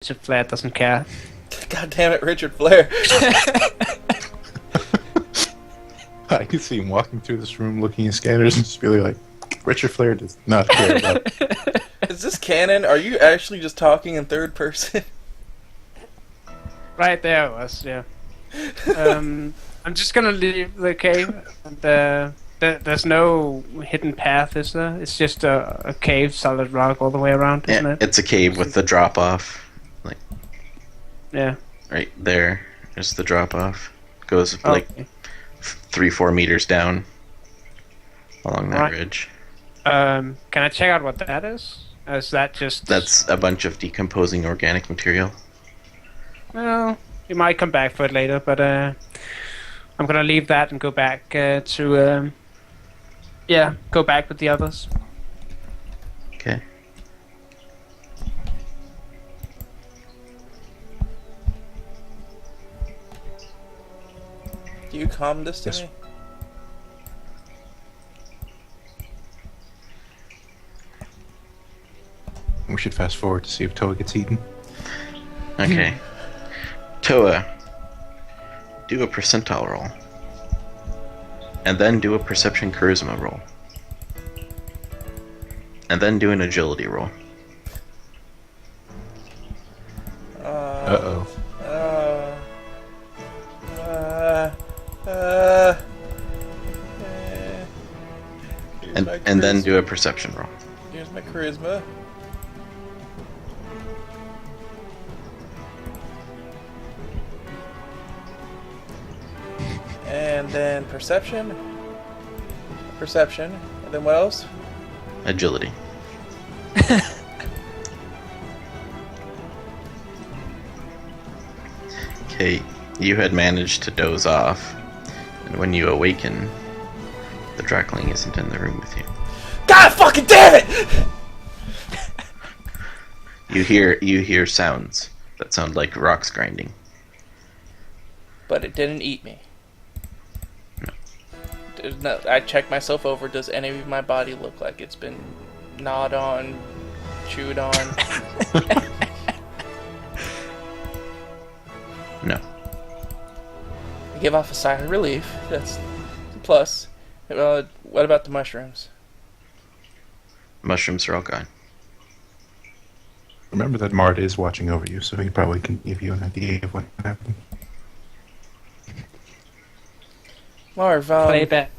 Richard Flair doesn't care. God damn it, Richard Flair. I could see him walking through this room looking at scanners and just be like, Richard Flair does not care about it. Is this canon? Are you actually just talking in third person? Right there it was, yeah. I'm just gonna leave the cave. And, there's no hidden path, is there? It's just a cave, solid rock all the way around, isn't it? It's a cave with the drop off. Like, yeah. right there. There's the drop off. Goes like 3-4 meters down along that ridge. Can I check out what that is? Is that just... That's a bunch of decomposing organic material. Well, you might come back for it later, but I'm gonna leave that and go back to go back with the others. Okay. Do you calm this to me? We should fast forward to see if Toa gets eaten. Okay. Toa, do a percentile roll. And then do a perception charisma roll. And then do an agility roll. Uh-oh. And then do a perception roll. Here's my charisma. And then perception. Perception. And then what else? Agility. Okay, you had managed to doze off, and when you awaken, the Drakling isn't in the room with you. God fucking damn it! You hear sounds that sound like rocks grinding. But it didn't eat me. No, I checked myself over. Does any of my body look like it's been gnawed on, chewed on? No. I give off a sigh of relief. That's a plus. What about the mushrooms? Mushrooms are all gone. Remember that Mart is watching over you, so he probably can give you an idea of what happened. Marv, Play that.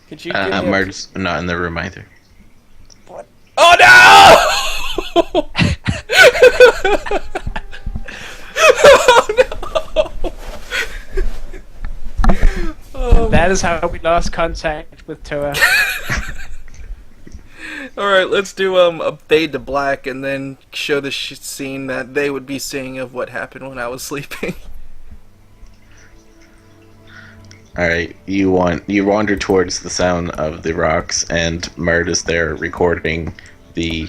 Could you give me Mart's not in the room either. What? Oh no! Oh no! That is how we lost contact with Toa. Alright, let's do a fade to black and then show the scene that they would be seeing of what happened when I was sleeping. Alright, you wander towards the sound of the rocks, and Mart is there recording the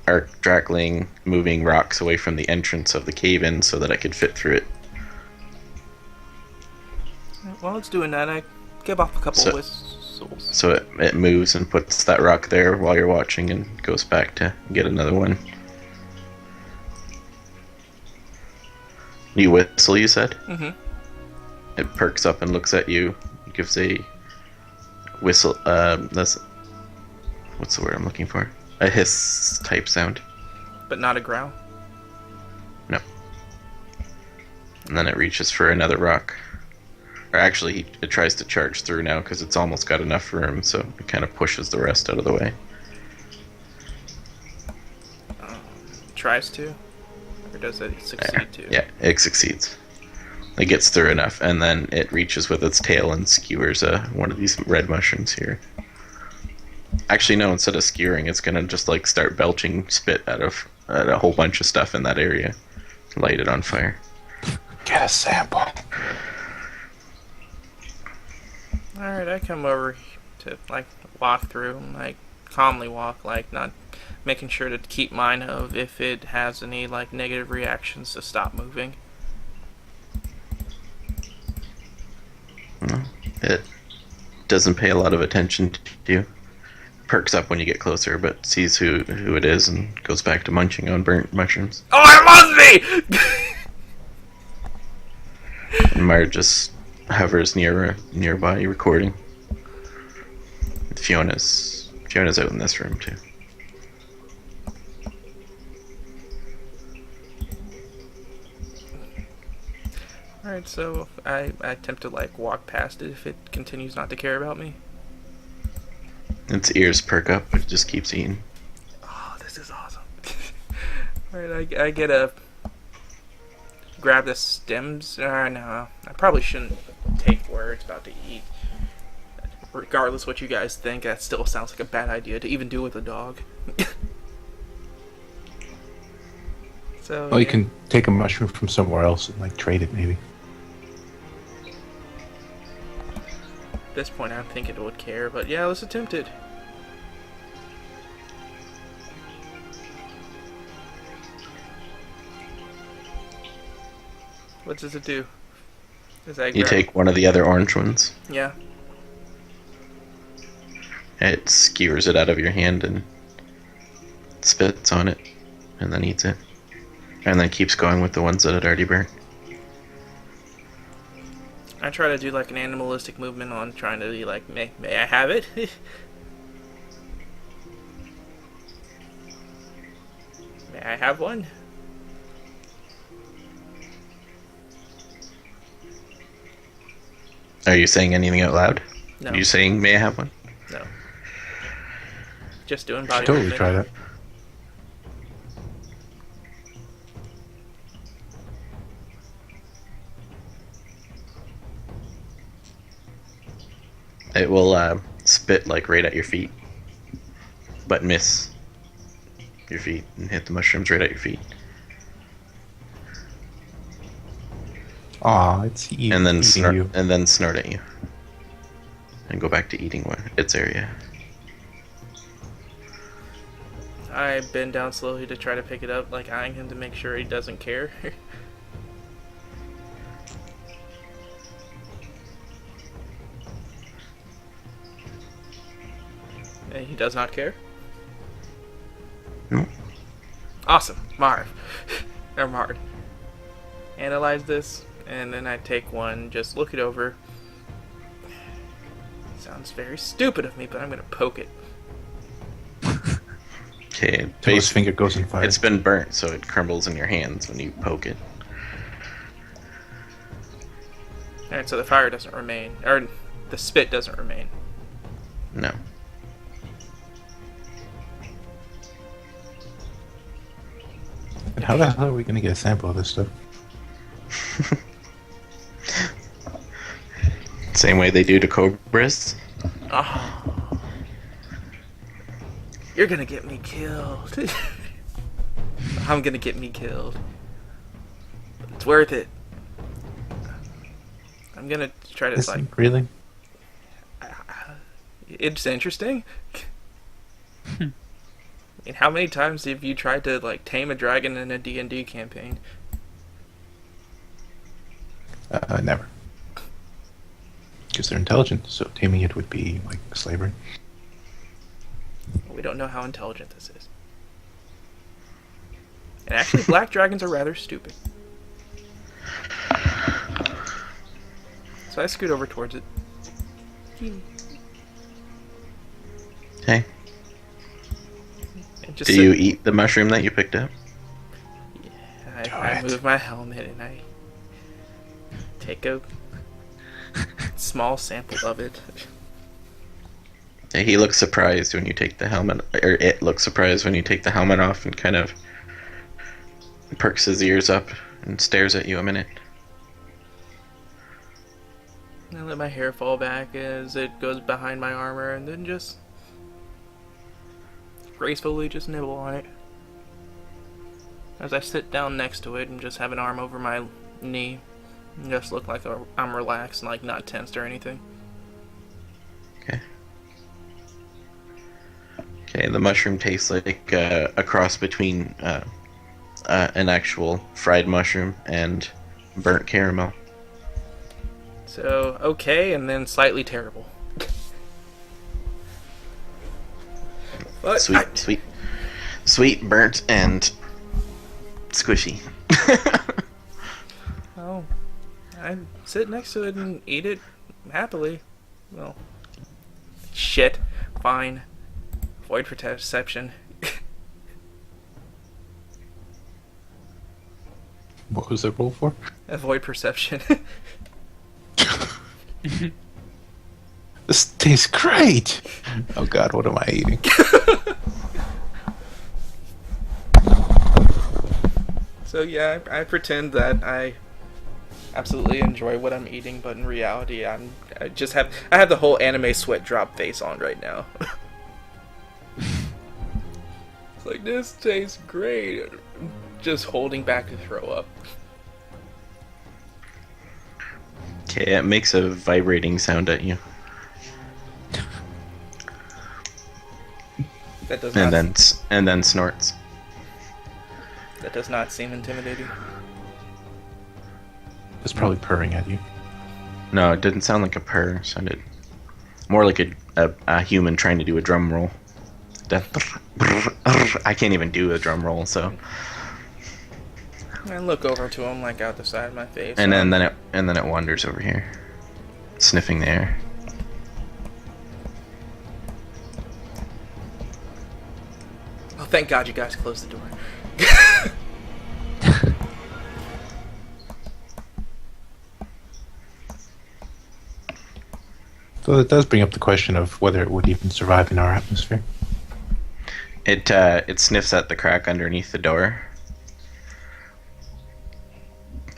Drakling moving rocks away from the entrance of the cave-in so that I could fit through it. While it's doing that, I give off a couple whistles. So it moves and puts that rock there while you're watching and goes back to get another one. You whistle, you said? Mm-hmm. It perks up and looks at you. It gives a whistle. That's what's the word I'm looking for? A hiss type sound. But not a growl? No. And then it reaches for another rock. Or actually, it tries to charge through now because it's almost got enough room, so it kind of pushes the rest out of the way. Tries to? Or does it succeed to? Yeah, it succeeds. It gets through enough, and then it reaches with its tail and skewers one of these red mushrooms here. Actually, no, instead of skewering, it's gonna just like start belching spit out of a whole bunch of stuff in that area. Light it on fire. Get a sample. Alright, I come over to, like, walk through, like, calmly walk, like, not making sure to keep mind of if it has any, like, negative reactions to stop moving. It doesn't pay a lot of attention to you. perks up when you get closer, but sees who it is and goes back to munching on burnt mushrooms. Oh, it loves me! And Myra just hovers nearby, recording. Fiona's out in this room too. Alright, so I attempt to like walk past it if it continues not to care about me. Its ears perk up, but it just keeps eating. Oh, this is awesome. Alright, I get a... grab the stems. No, I probably shouldn't take where it's about to eat. Regardless what you guys think, that still sounds like a bad idea to even do with a dog. So, Well, you can take a mushroom from somewhere else and like trade it, maybe. At this point, I don't think it would care, but yeah, let's attempt it. What does it do? You take one of the other orange ones. Yeah. It skewers it out of your hand and spits on it, and then eats it. And then keeps going with the ones that had already burnt. I try to do like an animalistic movement on trying to be like, may I have it? May I have one? Are you saying anything out loud? No. Are you saying, may I have one? No. Just doing body Totally movement. try that. It will spit like right at your feet, but miss your feet and hit the mushrooms right at your feet. Aw, it's eating, And then eating you. snort at you. And go back to eating its area. I bend down slowly to try to pick it up, like eyeing him to make sure he doesn't care. And he does not care? No. Awesome. Marv. Or Mard. Analyze this, and then I take one, just look it over. Sounds very stupid of me, but I'm gonna poke it. Okay, Till his finger goes in fire. it's been burnt, so it crumbles in your hands when you poke it. Alright, so the fire doesn't remain, or the spit doesn't remain. No. And how the hell are we going to get a sample of this stuff? Same way they do to cobras. Oh. You're gonna get me killed. I'm gonna get me killed. But it's worth it. I'm gonna try to Is like. it really? It's interesting. I mean, how many times have you tried to like tame a dragon in a D&D campaign? Never. Because they're intelligent, so taming it would be like slavery. We don't know how intelligent this is. And actually, black dragons are rather stupid. So I scoot over towards it. Okay. And just Do you eat the mushroom that you picked up? I move my helmet and I take a small sample of it. He looks surprised when you take the helmet, or it looks surprised when you take the helmet off and kind of perks his ears up and stares at you a minute. I let my hair fall back as it goes behind my armor and then just gracefully just nibble on it. As I sit down next to it and just have an arm over my knee and just look like I'm relaxed and like not tensed or anything. Okay. Okay, the mushroom tastes like a cross between an actual fried mushroom and burnt caramel. So, okay, and then slightly terrible. But Sweet, burnt, and squishy. Oh, I sit next to it and eat it happily. Well, shit. Fine. Void perception. What was it roll for? Avoid perception. This tastes great! Oh god, what am I eating? So yeah, I pretend that I absolutely enjoy what I'm eating, but in reality, I have the whole anime sweat drop face on right now. It's like, this tastes great. Just holding back to throw up. Okay, it makes a vibrating sound at you. That does not. And then snorts. That does not seem intimidating. It's probably purring at you. No, it didn't sound like a purr. It sounded more like a human trying to do a drum roll. I can't even do a drum roll, so. I look over to him, like, out the side of my face. And then it wanders over here, sniffing the air. Oh, thank God you guys closed the door. So it does bring up the question of whether it would even survive in our atmosphere. It sniffs at the crack underneath the door,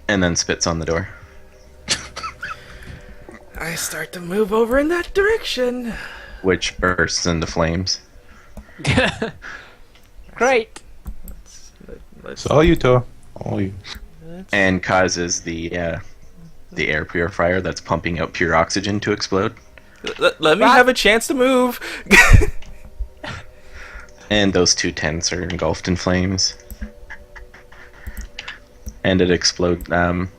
and then spits on the door. I start to move over in that direction. Which bursts into flames. Great. Let's So all you, Toa. All you. And causes the air purifier that's pumping out pure oxygen to explode. let me have a chance to move. And those two tents are engulfed in flames. And it explodes. Umed,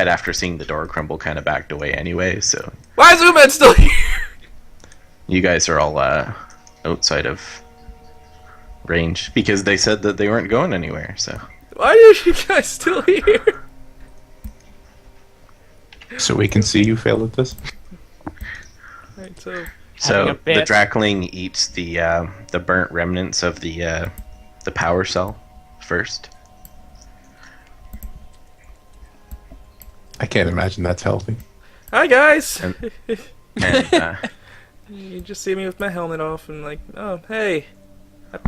after seeing the door crumble, kind of backed away anyway, so... Why is Umed still here? You guys are all outside of range, because they said that they weren't going anywhere, so... Why are you guys still here? So we can see you fail at this? Right, so the Drakling eats the burnt remnants of the power cell first. I can't imagine that's healthy. hi guys. And You just see me with my helmet off and like, oh hey,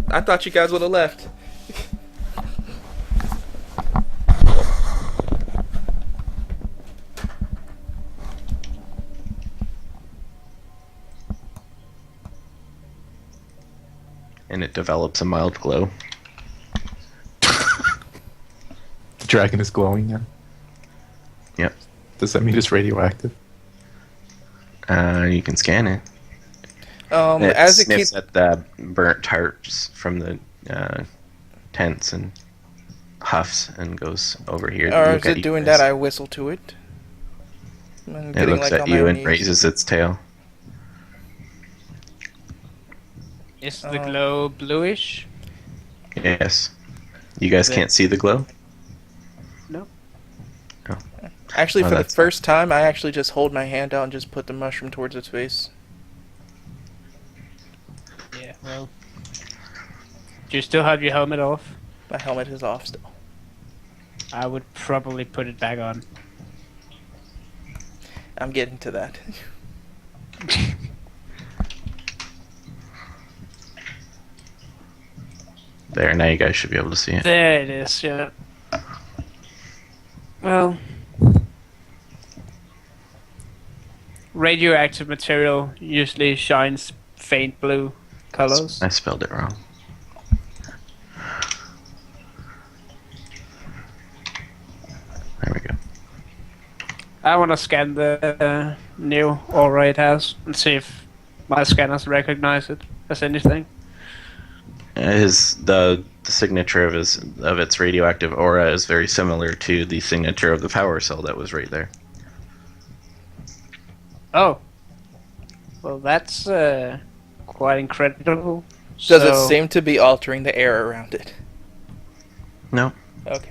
I thought you guys would have left. and it develops a mild glow. The dragon is glowing now. Yep. Does that mean it's radioactive? You can scan it. It As it sniffs keeps at the burnt tarps from the tents and huffs and goes over here. to or look is at it you doing guys. that, I whistle to it. I'm It getting, looks like, at on my you and knees. raises its tail. Is the glow bluish? Yes. You guys can't see the glow? No. Actually, Oh, for the that's first time, I actually just hold my hand out and just put the mushroom towards its face. Yeah, well. Do you still have your helmet off? My helmet is off still. I would probably put it back on. I'm getting to that. There, now you guys should be able to see it. There it is, yeah. Well. Radioactive material usually shines faint blue colors. I spelled it wrong. There we go. I want to scan the new aura it has and see if my scanners recognize it as anything. The signature of its radioactive aura is very similar to the signature of the power cell that was right there. Oh. Well, that's quite incredible. Does it seem to be altering the air around it? No. Okay.